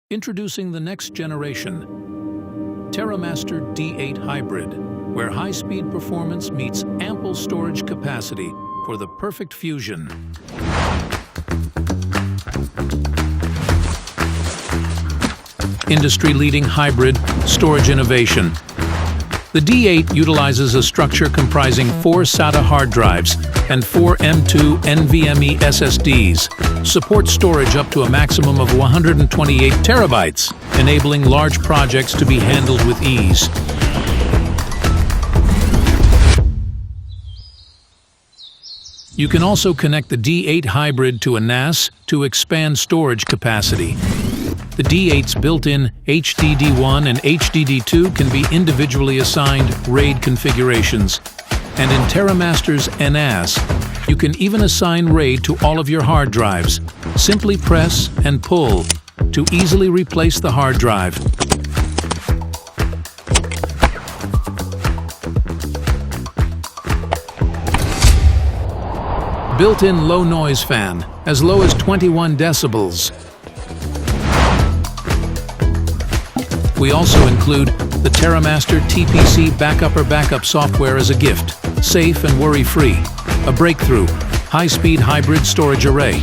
Introducing the next generation, TerraMaster D8 Hybrid, where high-speed performance meets ample storage capacity for the perfect fusion. Industry-leading hybrid storage innovation. The D8 utilizes a structure comprising 4 SATA hard drives and 4 M.2 NVMe SSDs. Support storage up to a maximum of 128 terabytes, enabling large projects to be handled with ease. You can also connect the D8 Hybrid to a NAS to expand storage capacity. The D8's built-in HDD1 and HDD2 can be individually assigned RAID configurations. And in TerraMaster's NAS, you can even assign RAID to all of your hard drives. Simply press and pull to easily replace the hard drive. Built-in low noise fan, as low as 21 decibels. We also include the TerraMaster TPC backup software as a gift, safe and worry-free, a breakthrough, high-speed hybrid storage array.